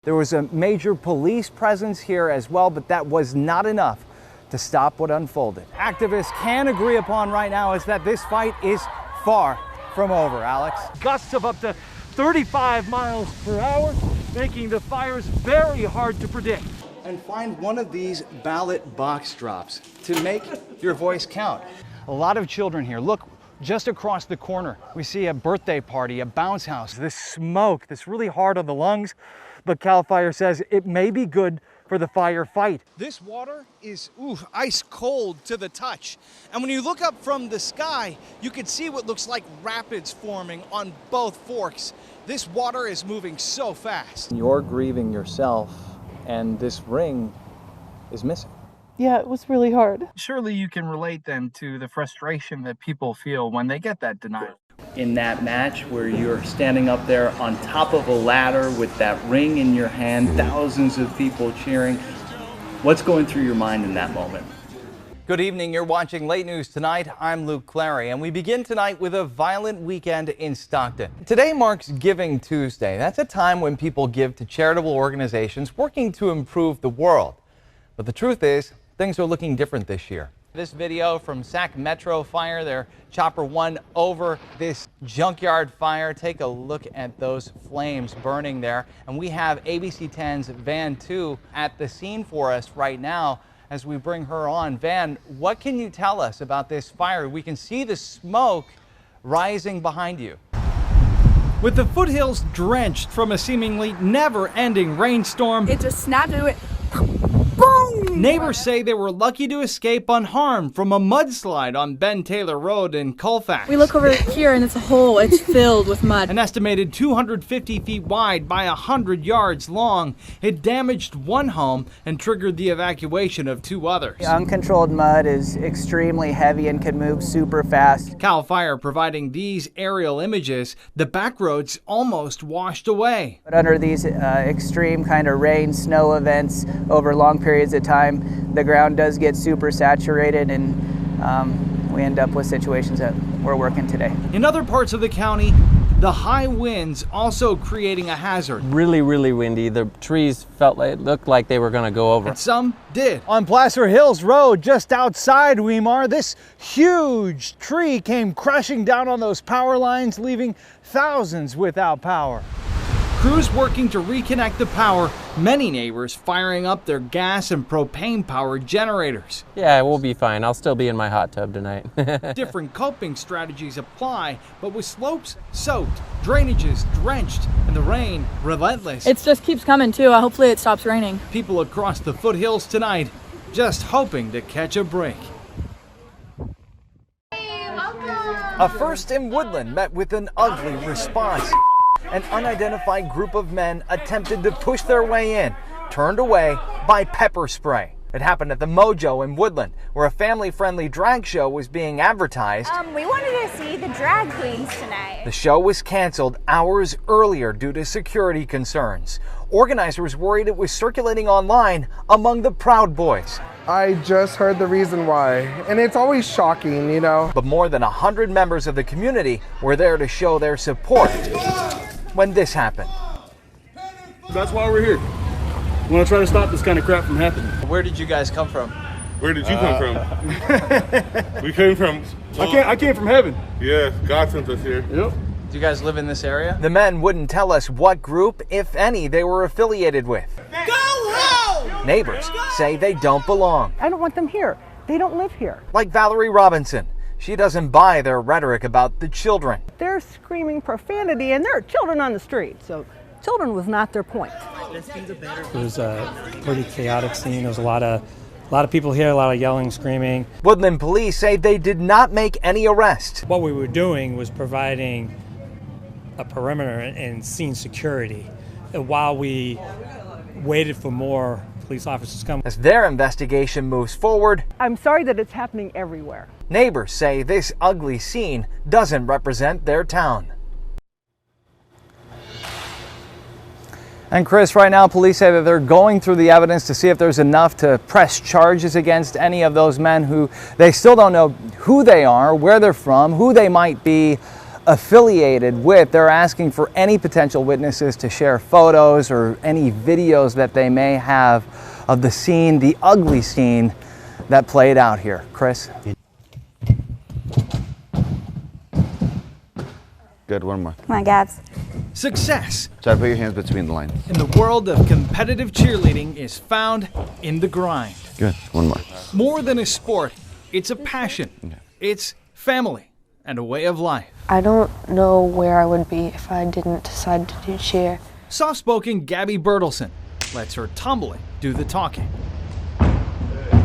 There was a major police presence here as well, but that was not enough to stop what unfolded. Activists can agree upon right now is that this fight is far from over, Alex. Gusts of up to 35 miles per hour, making the fires very hard to predict. And find one of these ballot box drops to make your voice count. A lot of children here. Look, just across the corner, we see a birthday party, a bounce house. This smoke that's really hard on the lungs, but CAL FIRE says it may be good for the firefight. This water is ice cold to the touch. And when you look up from the sky, you can see what looks like rapids forming on both forks. This water is moving so fast. You're grieving yourself, and this ring is missing. Yeah, it was really hard. Surely you can relate then to the frustration that people feel when they get that denial. In that match where you're standing up there on top of a ladder with that ring in your hand, thousands of people cheering, what's going through your mind in that moment? Good evening, you're watching Late News Tonight. I'm Luke Cleary, and we begin tonight with a violent weekend in Stockton. Today marks Giving Tuesday. That's a time when people give to charitable organizations working to improve the world. But the truth is, things are looking different this year. This video from Sac Metro Fire, their chopper won over this junkyard fire. Take a look at those flames burning there. And we have ABC10's Van 2 at the scene for us right now as we bring her on. Van, what can you tell us about this fire? We can see the smoke rising behind you. With the foothills drenched from a seemingly never-ending rainstorm, It just snapped into it. Boom! neighbors say they were lucky to escape unharmed from a mudslide on Ben Taylor Road in Colfax. We look over here and it's a hole. It's filled with mud. An estimated 250 feet wide by 100 yards long, it damaged one home and triggered the evacuation of two others. Uncontrolled mud is extremely heavy and can move super fast. CAL FIRE providing these aerial images. The back roads almost washed away. But under these extreme kind of rain, snow events over long periods of time, the ground does get super saturated, and we end up with situations that we're working today. In other parts of the county, the high winds also creating a hazard. Really, really windy. The trees looked like they were going to go over. And some did. On Placer Hills Road, just outside Weimar, this huge tree came crashing down on those power lines, leaving thousands without power. Crews working to reconnect the power, many neighbors firing up their gas and propane powered generators. Yeah, we'll be fine. I'll still be in my hot tub tonight. Different coping strategies apply, but with slopes soaked, drainages drenched, and the rain relentless, It just keeps coming too. Hopefully it stops raining. people across the foothills tonight just hoping to catch a break. A first in Woodland met with an ugly response. An unidentified group of men attempted to push their way in, turned away by pepper spray. It happened at the Mojo in Woodland, where a family-friendly drag show was being advertised. We wanted to see the drag queens tonight. The show was canceled hours earlier due to security concerns. Organizers worried it was circulating online among the Proud Boys. I just heard the reason why, and it's always shocking, you know. But more than 100 members of the community were there to show their support when this happened. That's why we're here. We want to try to stop this kind of crap from happening. Where did you guys come from? Where did you come from? We came from... I came from heaven. Yeah, God sent us here. Yep. Do you guys live in this area? The men wouldn't tell us what group, if any, they were affiliated with. Go home! Neighbors say they don't belong. I don't want them here. They don't live here. Like Valerie Robinson. She doesn't buy their rhetoric about the children. They're screaming profanity and there are children on the street. So children was not their point. It was a pretty chaotic scene. There was a lot of people here, a lot of yelling, screaming. Woodland police say they did not make any arrests. What we were doing was providing a perimeter and scene security while we waited for more police officers to come. As their investigation moves forward, I'm sorry that it's happening everywhere. Neighbors say this ugly scene doesn't represent their town. And Chris, right now police say that they're going through the evidence to see if there's enough to press charges against any of those men who they still don't know who they are, where they're from, who they might be affiliated with. They're asking for any potential witnesses to share photos or any videos that they may have of the scene, the ugly scene that played out here. Chris? Good, one more. Come on, Gabs. Success Try to put your hands between the lines. in the world of competitive cheerleading is found in the grind. Good, one more. More than a sport, it's a passion. It's family and a way of life. I don't know where I would be if I didn't decide to do cheer. Soft-spoken Gabby Bertelson lets her tumbling do the talking.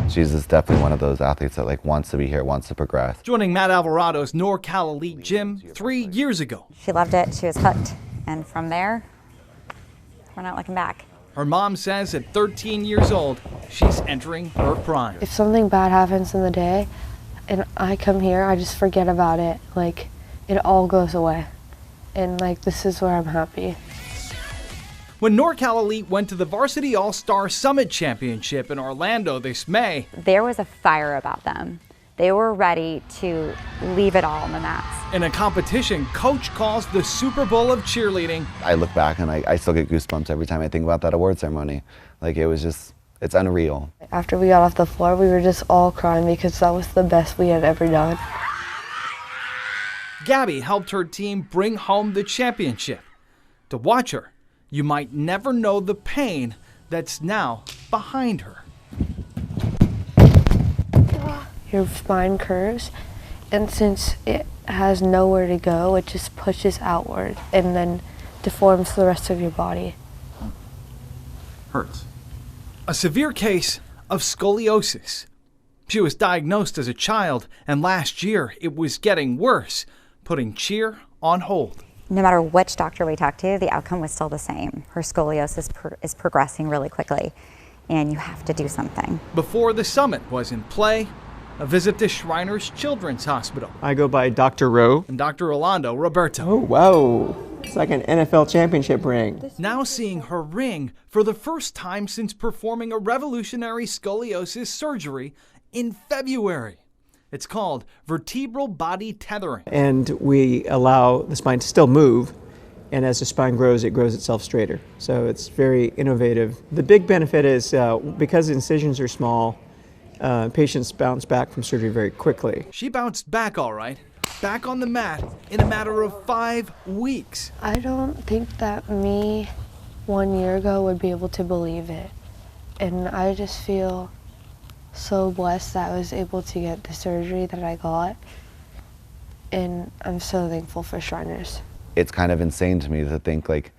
She's just definitely one of those athletes that wants to be here, wants to progress. Joining Matt Alvarado's NorCal Elite Gym 3 years ago. She loved it. She was hooked. And from there, we're not looking back. Her mom says at 13 years old, she's entering her prime. If something bad happens in the day and I come here, I just forget about it. It all goes away. And this is where I'm happy. When NorCal Elite went to the Varsity All-Star Summit Championship in Orlando this May, there was a fire about them. They were ready to leave it all on the mats. In a competition Coach calls the Super Bowl of cheerleading. I look back and I still get goosebumps every time I think about that award ceremony. It's unreal. After we got off the floor, we were just all crying because that was the best we had ever done. Gabby helped her team bring home the championship. To watch her, you might never know the pain that's now behind her. Your spine curves, and since it has nowhere to go, it just pushes outward and then deforms the rest of your body. Hurts. A severe case of scoliosis. She was diagnosed as a child, and last year it was getting worse, putting cheer on hold. No matter which doctor we talked to, the outcome was still the same. Her scoliosis is progressing really quickly, and you have to do something. Before the summit was in play, a visit to Shriners Children's Hospital. I go by Dr. Rowe. And Dr. Rolando Roberto. Oh, wow. It's like an NFL championship ring. Now seeing her ring for the first time since performing a revolutionary scoliosis surgery in February. It's called vertebral body tethering. And we allow the spine to still move, and as the spine grows, it grows itself straighter. So it's very innovative. The big benefit is because the incisions are small, patients bounce back from surgery very quickly. She bounced back all right, back on the mat in a matter of 5 weeks. I don't think that me 1 year ago would be able to believe it. And I just feel so blessed that I was able to get the surgery that I got. And I'm so thankful for Shriners. It's kind of insane to me to think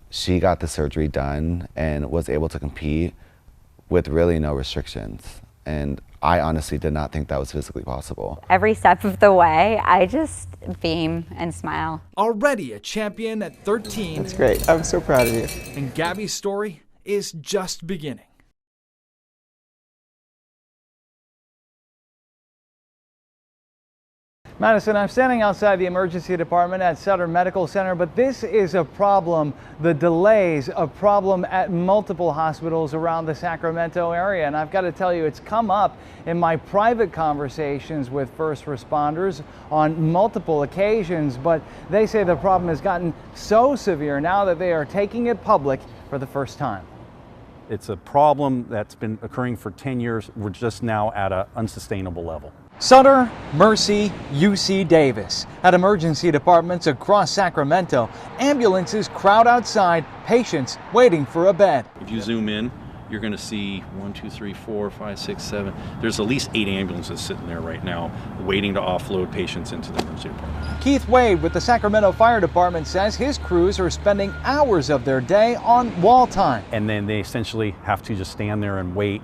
she got the surgery done and was able to compete with really no restrictions. And I honestly did not think that was physically possible. Every step of the way, I just beam and smile. Already a champion at 13. That's great. I'm so proud of you. And Gabby's story is just beginning. Madison, I'm standing outside the emergency department at Sutter Medical Center, but this is a problem, the delays, a problem at multiple hospitals around the Sacramento area. And I've got to tell you, it's come up in my private conversations with first responders on multiple occasions, but they say the problem has gotten so severe now that they are taking it public for the first time. It's a problem that's been occurring for 10 years. We're just now at an unsustainable level. Sutter, Mercy, UC Davis. At emergency departments across Sacramento, ambulances crowd outside, patients waiting for a bed. If you zoom in, you're going to see 1, 2, 3, 4, 5, 6, 7. There's at least 8 ambulances sitting there right now waiting to offload patients into the emergency department. Keith Wade with the Sacramento Fire Department says his crews are spending hours of their day on wall time. And then they essentially have to just stand there and wait,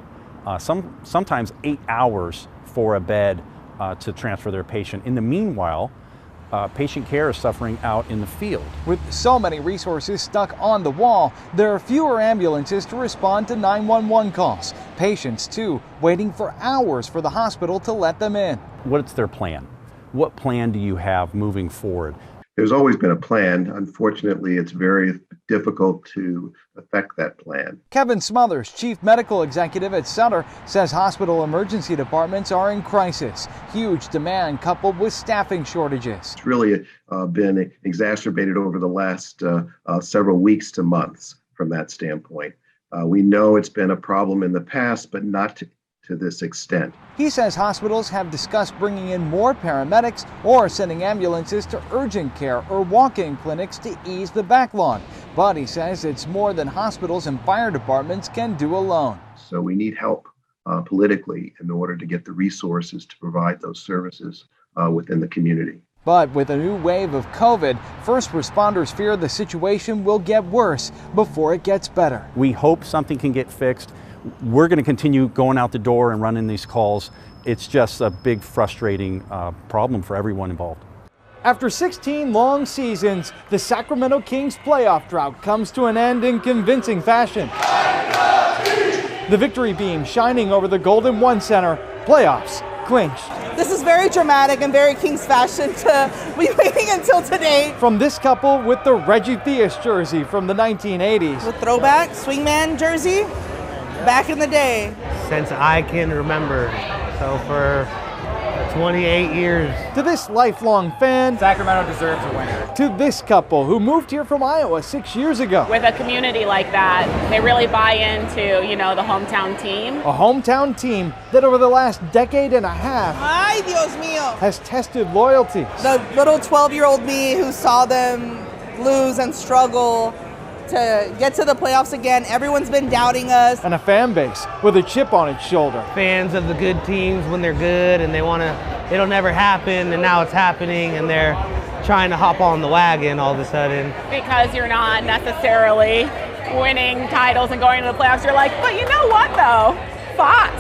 sometimes 8 hours for a bed to transfer their patient. In the meanwhile, patient care is suffering out in the field. With so many resources stuck on the wall, there are fewer ambulances to respond to 911 calls. Patients, too, waiting for hours for the hospital to let them in. What's their plan? What plan do you have moving forward? There's always been a plan. Unfortunately, it's very difficult to affect that plan. Kevin Smothers, chief medical executive at Sutter, says hospital emergency departments are in crisis. Huge demand coupled with staffing shortages. It's really been exacerbated over the last several weeks to months from that standpoint. We know it's been a problem in the past, but not to this extent. He says hospitals have discussed bringing in more paramedics or sending ambulances to urgent care or walk-in clinics to ease the backlog. But he says it's more than hospitals and fire departments can do alone. So we need help politically in order to get the resources to provide those services within the community. But with a new wave of COVID, first responders fear the situation will get worse before it gets better. We hope something can get fixed. We're going to continue going out the door and running these calls. It's just a big, frustrating problem for everyone involved. After 16 long seasons, the Sacramento Kings playoff drought comes to an end in convincing fashion. The victory beam shining over the Golden One Center, playoffs clinched. This is very dramatic and very Kings fashion to be waiting until today. From this couple with the Reggie Theus jersey from the 1980s. The throwback swingman jersey back in the day. Since I can remember, so for 28 years. To this lifelong fan, Sacramento deserves a winner. To this couple who moved here from Iowa 6 years ago. With a community like that, they really buy into, the hometown team. A hometown team that over the last decade and a half Ay, Dios mío. has tested loyalty. The little 12-year-old me who saw them lose and struggle to get to the playoffs again. Everyone's been doubting us. And a fan base with a chip on its shoulder. Fans of the good teams when they're good and they want to, it'll never happen, and now it's happening and they're trying to hop on the wagon all of a sudden. Because you're not necessarily winning titles and going to the playoffs, you're like, but you know what though? Fox,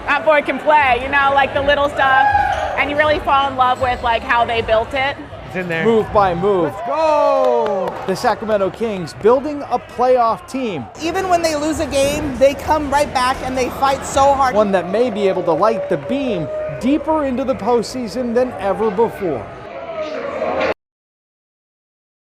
that boy can play, like the little stuff. And you really fall in love with how they built it. In there. Move by move. Let's go! The Sacramento Kings building a playoff team. Even when they lose a game, they come right back and they fight so hard. One that may be able to light the beam deeper into the postseason than ever before.